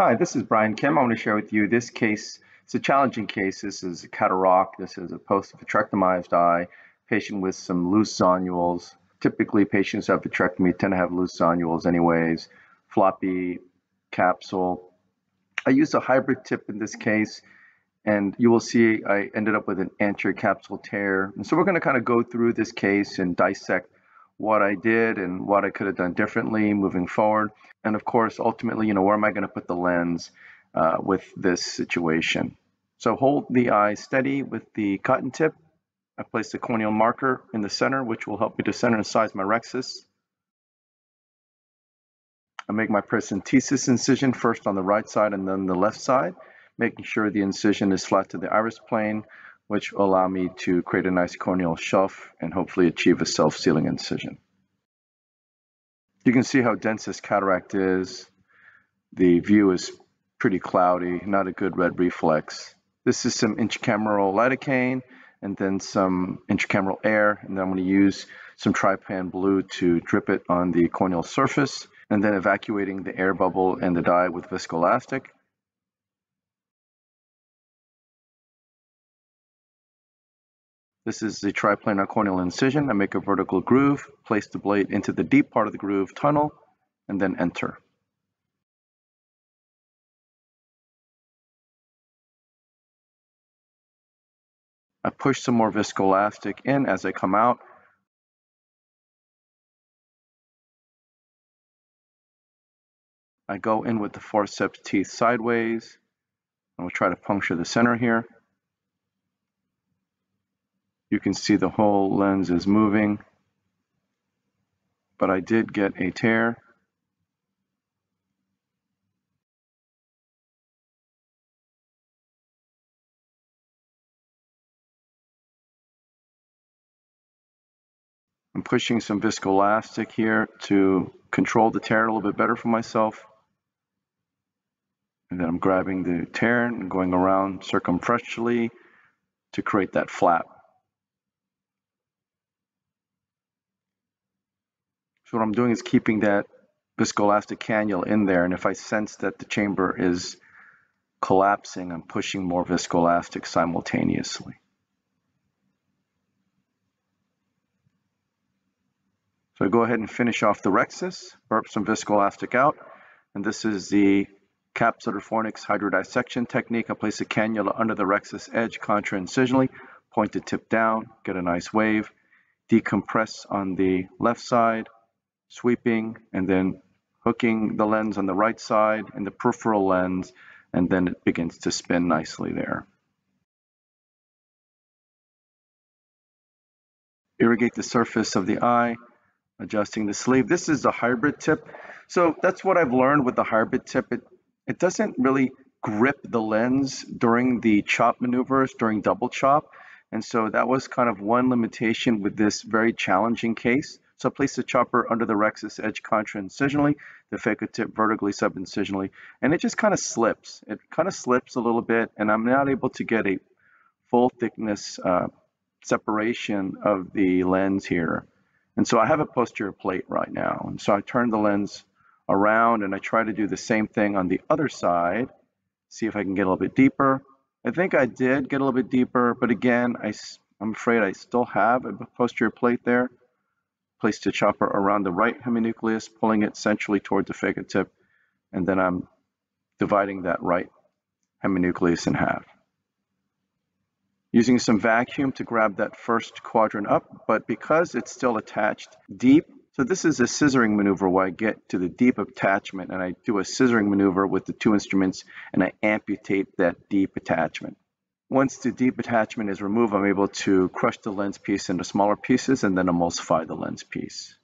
Hi, this is Brian Kim. I want to share with you this case. It's a challenging case. This is a Catarock. This is a post-vitrectomized eye, patient with some loose zonules. Typically, patients who have vitrectomy tend to have loose zonules anyways. Floppy capsule. I used a hybrid tip in this case, and you will see I ended up with an anterior capsule tear. And so we're going to kind of go through this case and dissect what I did and what I could have done differently moving forward. And of course, ultimately, where am I going to put the lens with this situation? So hold the eye steady with the cotton tip. I place the corneal marker in the center, which will help me to center and size my rhexis. I make my paracentesis incision first on the right side and then the left side, making sure the incision is flat to the iris plane, which will allow me to create a nice corneal shelf and hopefully achieve a self-sealing incision. You can see how dense this cataract is. The view is pretty cloudy, not a good red reflex. This is some intracameral lidocaine and then some intracameral air, and then I'm going to use some Tri-Planar blue to drip it on the corneal surface, and then evacuating the air bubble and the dye with viscoelastic. This is the Tri-Planar corneal incision. I make a vertical groove, place the blade into the deep part of the groove, tunnel, and then enter. I push some more viscoelastic in as I come out. I go in with the forceps teeth sideways, and we'll try to puncture the center here. You can see the whole lens is moving, but I did get a tear. I'm pushing some viscoelastic here to control the tear a little bit better for myself. And then I'm grabbing the tear and going around circumferentially to create that flap. So what I'm doing is keeping that viscoelastic cannula in there, and if I sense that the chamber is collapsing, I'm pushing more viscoelastic simultaneously. So I go ahead and finish off the rhexis, burp some viscoelastic out, and this is the capsular fornix hydrodissection technique. I place a cannula under the rhexis edge contra-incisionally, point the tip down, get a nice wave, decompress on the left side, sweeping, and then hooking the lens on the right side and the peripheral lens, and then it begins to spin nicely there. Irrigate the surface of the eye, adjusting the sleeve. This is a hybrid tip. So that's what I've learned with the hybrid tip. It doesn't really grip the lens during the chop maneuvers, during double chop. And so that was kind of one limitation with this very challenging case. So I place the chopper under the rhexis edge contra-incisionally, the phaco tip vertically sub-incisionally, and it just kind of slips. It kind of slips a little bit, and I'm not able to get a full thickness separation of the lens here. And so I have a posterior plate right now. And so I turn the lens around and I try to do the same thing on the other side, see if I can get a little bit deeper. I think I did get a little bit deeper, but again, I'm afraid I still have a posterior plate there. Place the chopper around the right heminucleus, pulling it centrally toward the phaco tip, and then I'm dividing that right heminucleus in half. Using some vacuum to grab that first quadrant up, but because it's still attached deep, so this is a scissoring maneuver where I get to the deep attachment and I do a scissoring maneuver with the two instruments and I amputate that deep attachment. Once the deep attachment is removed, I'm able to crush the lens piece into smaller pieces and then emulsify the lens piece.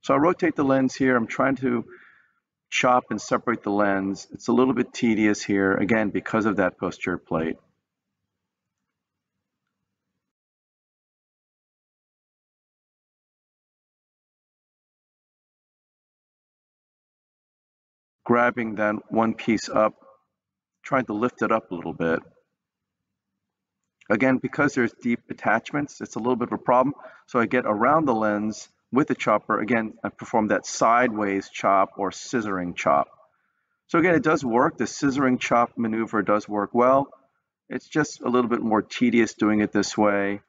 So I rotate the lens here. I'm trying to chop and separate the lens. It's a little bit tedious here, again, because of that posterior plate. Grabbing then one piece up, trying to lift it up a little bit. Again, because there's deep attachments, it's a little bit of a problem. So I get around the lens, with the chopper, again, I perform that sideways chop or scissoring chop. So again, it does work. The scissoring chop maneuver does work well. It's just a little bit more tedious doing it this way.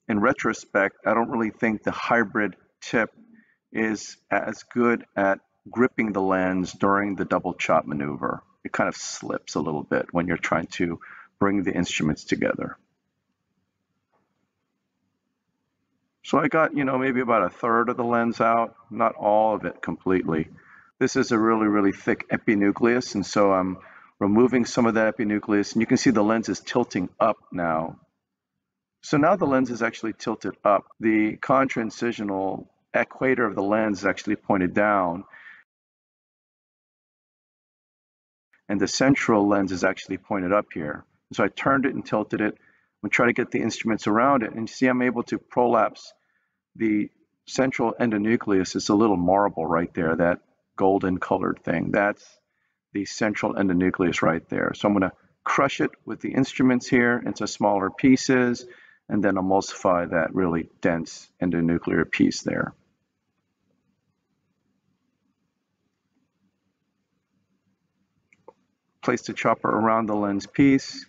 In retrospect, I don't really think the hybrid tip is as good at gripping the lens during the double chop maneuver. It kind of slips a little bit when you're trying to bring the instruments together. So I got, maybe about a third of the lens out, not all of it completely. This is a really, really thick epinucleus, and so I'm removing some of that epinucleus, and you can see the lens is tilting up now. So now the lens is actually tilted up. The contra-incisional equator of the lens is actually pointed down, and the central lens is actually pointed up here. So I turned it and tilted it. I'm trying to get the instruments around it, and you see I'm able to prolapse the central endonucleus. It's a little marble right there, that golden colored thing. That's the central endonucleus right there. So I'm going to crush it with the instruments here into smaller pieces, and then emulsify that really dense endonuclear piece there. Place the chopper around the lens piece.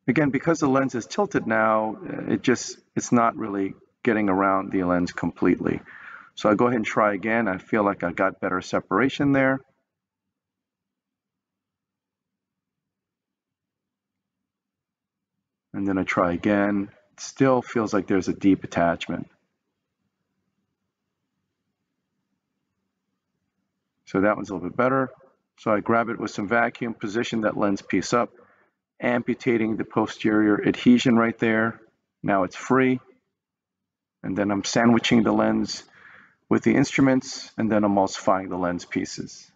Again, because the lens is tilted now, it's not really getting around the lens completely. So I go ahead and try again. I feel like I got better separation there. And then I try again. It still feels like there's a deep attachment. So that one's a little bit better. So I grab it with some vacuum, position that lens piece up, amputating the posterior adhesion right there. Now it's free. And then I'm sandwiching the lens with the instruments, and then emulsifying the lens pieces.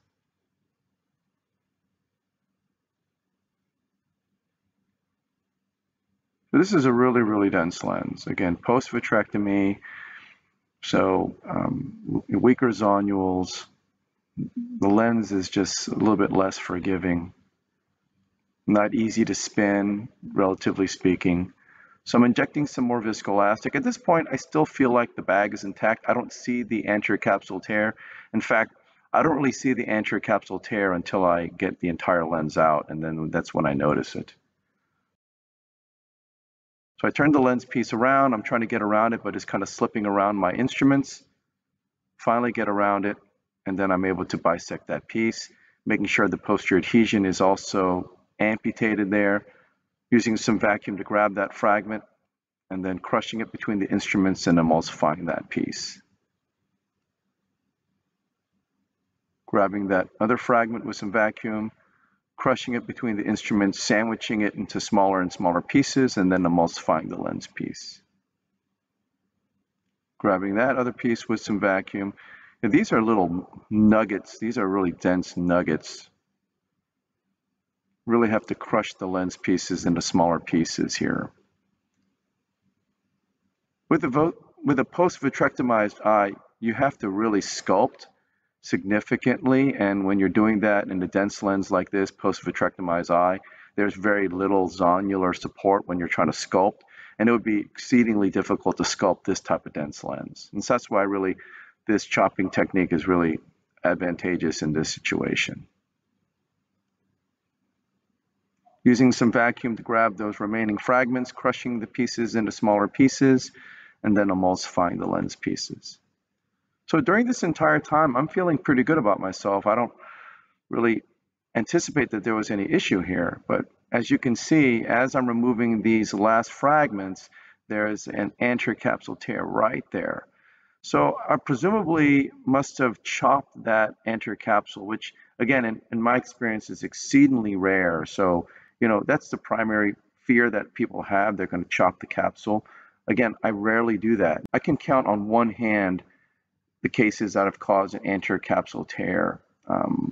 So this is a really, really dense lens. Again, post-vitrectomy, so weaker zonules. The lens is just a little bit less forgiving. Not easy to spin, relatively speaking. So I'm injecting some more viscoelastic. At this point, I still feel like the bag is intact. I don't see the anterior capsule tear. In fact, I don't really see the anterior capsule tear until I get the entire lens out, and then that's when I notice it. So I turn the lens piece around. I'm trying to get around it, but it's kind of slipping around my instruments. Finally get around it, and then I'm able to bisect that piece, making sure the posterior adhesion is also amputated there, using some vacuum to grab that fragment, and then crushing it between the instruments and emulsifying that piece. Grabbing that other fragment with some vacuum, crushing it between the instruments, sandwiching it into smaller and smaller pieces, and then emulsifying the lens piece. Grabbing that other piece with some vacuum. And these are little nuggets. These are really dense nuggets. Really have to crush the lens pieces into smaller pieces here. With a post-vitrectomized eye, you have to really sculpt significantly, and when you're doing that in a dense lens like this, post-vitrectomized eye, there's very little zonular support when you're trying to sculpt, and it would be exceedingly difficult to sculpt this type of dense lens. And so that's why really this chopping technique is really advantageous in this situation. Using some vacuum to grab those remaining fragments, crushing the pieces into smaller pieces, and then emulsifying the lens pieces. So during this entire time, I'm feeling pretty good about myself. I don't really anticipate that there was any issue here, but as you can see, as I'm removing these last fragments, there's an anterior capsule tear right there. So I presumably must have chopped that anterior capsule, which again, in my experience, is exceedingly rare. So, that's the primary fear that people have. They're going to chop the capsule. Again, I rarely do that. I can count on one hand the cases that have caused an anterior capsule tear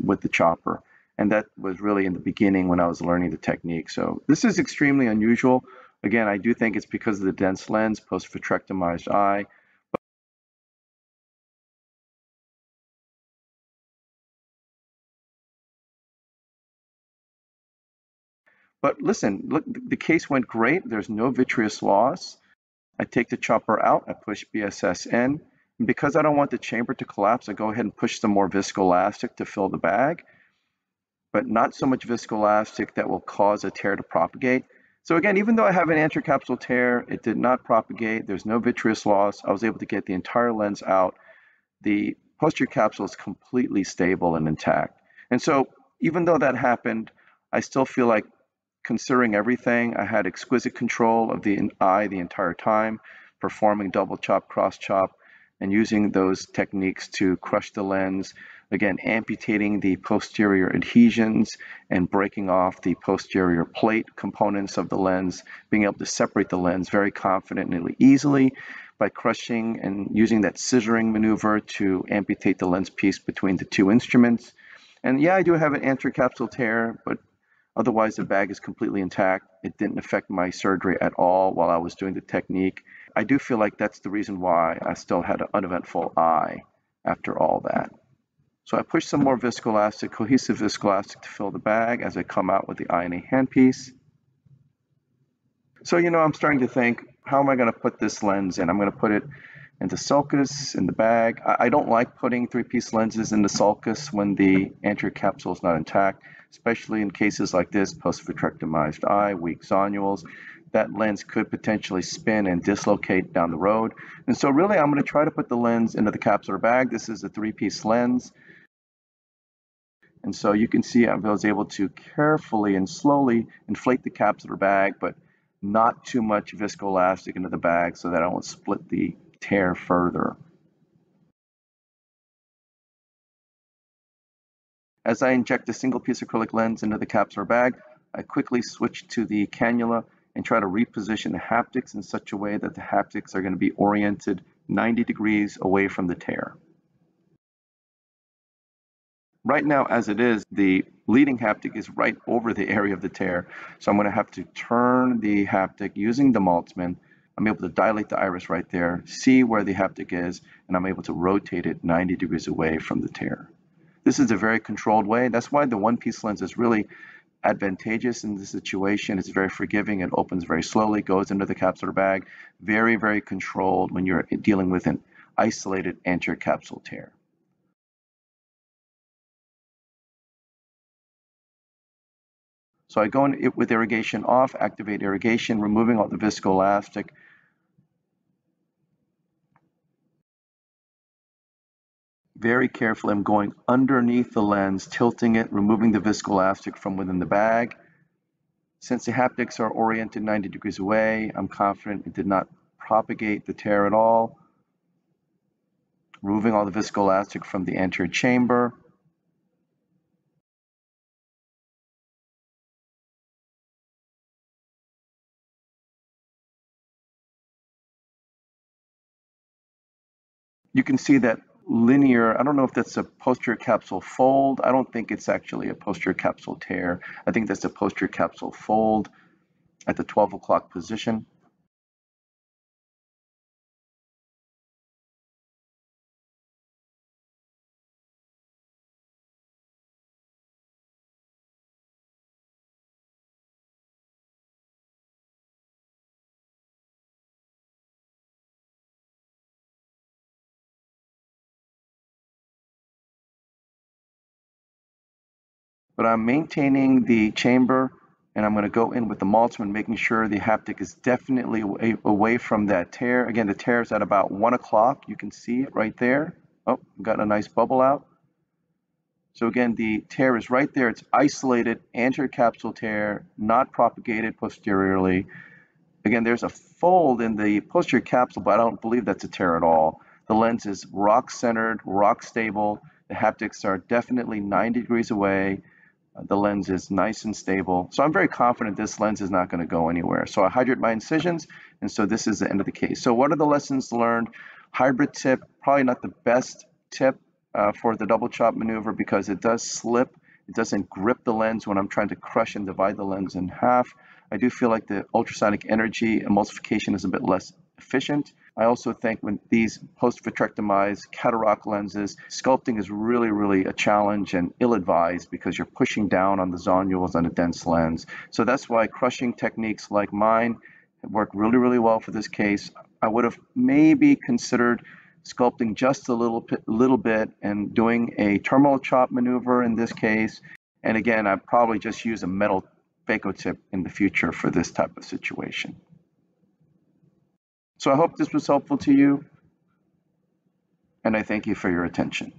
with the chopper. And that was really in the beginning when I was learning the technique. So this is extremely unusual. Again, I do think it's because of the dense lens, post-vitrectomized eye. But listen, look, the case went great. There's no vitreous loss. I take the chopper out, I push BSS in, and because I don't want the chamber to collapse, I go ahead and push some more viscoelastic to fill the bag, but not so much viscoelastic that will cause a tear to propagate. So again, even though I have an anterior capsule tear, it did not propagate, there's no vitreous loss, I was able to get the entire lens out. The posterior capsule is completely stable and intact. And so even though that happened, I still feel like, considering everything, I had exquisite control of the eye the entire time, performing double chop, cross chop, and using those techniques to crush the lens, again, amputating the posterior adhesions and breaking off the posterior plate components of the lens, being able to separate the lens very confidently, easily, by crushing and using that scissoring maneuver to amputate the lens piece between the two instruments. And yeah, I do have an anterior capsule tear, but otherwise the bag is completely intact. It didn't affect my surgery at all while I was doing the technique. I do feel like that's the reason why I still had an uneventful eye after all that. So I push some more viscoelastic, cohesive viscoelastic to fill the bag as I come out with the eye in a handpiece. So, I'm starting to think, how am I going to put this lens in? I'm going to put it into sulcus in the bag. I don't like putting three-piece lenses into sulcus when the anterior capsule is not intact, especially in cases like this, post-vitrectomized eye, weak zonules. That lens could potentially spin and dislocate down the road. And so really, I'm going to try to put the lens into the capsular bag. This is a three-piece lens. And so you can see I was able to carefully and slowly inflate the capsular bag, but not too much viscoelastic into the bag so that I won't split the tear further. As I inject a single piece acrylic lens into the capsular bag, I quickly switch to the cannula and try to reposition the haptics in such a way that the haptics are going to be oriented 90 degrees away from the tear. Right now, as it is, the leading haptic is right over the area of the tear, so I'm going to have to turn the haptic using the Maltzman. I'm able to dilate the iris right there, see where the haptic is, and I'm able to rotate it 90 degrees away from the tear. This is a very controlled way. That's why the one-piece lens is really advantageous in this situation. It's very forgiving. It opens very slowly, goes into the capsular bag. Very, very controlled when you're dealing with an isolated anterior capsule tear. So I go in with irrigation off, activate irrigation, removing all the viscoelastic. Very carefully, I'm going underneath the lens, tilting it, removing the viscoelastic from within the bag. Since the haptics are oriented 90 degrees away, I'm confident it did not propagate the tear at all. Removing all the viscoelastic from the anterior chamber. You can see that linear, I don't know if that's a posterior capsule fold. I don't think it's actually a posterior capsule tear. I think that's a posterior capsule fold at the 12 o'clock position. But I'm maintaining the chamber, and I'm going to go in with the Maltzman, making sure the haptic is definitely away from that tear. Again, the tear is at about 1 o'clock. You can see it right there. Oh, got a nice bubble out. So again, the tear is right there. It's isolated anterior capsule tear, not propagated posteriorly. Again, there's a fold in the posterior capsule, but I don't believe that's a tear at all. The lens is rock centered, rock stable. The haptics are definitely 90 degrees away. The lens is nice and stable. So I'm very confident this lens is not going to go anywhere. So I hydrate my incisions, and so this is the end of the case. So what are the lessons learned? Hybrid tip, probably not the best tip for the double chop maneuver because it does slip. It doesn't grip the lens when I'm trying to crush and divide the lens in half. I do feel like the ultrasonic energy emulsification is a bit less efficient. I also think with these post-vitrectomized Catarock lenses, sculpting is really, really a challenge and ill-advised because you're pushing down on the zonules on a dense lens. So that's why crushing techniques like mine work really, really well for this case. I would have maybe considered sculpting just a little bit and doing a terminal chop maneuver in this case. And again, I'd probably just use a metal phaco tip in the future for this type of situation. So I hope this was helpful to you, and I thank you for your attention.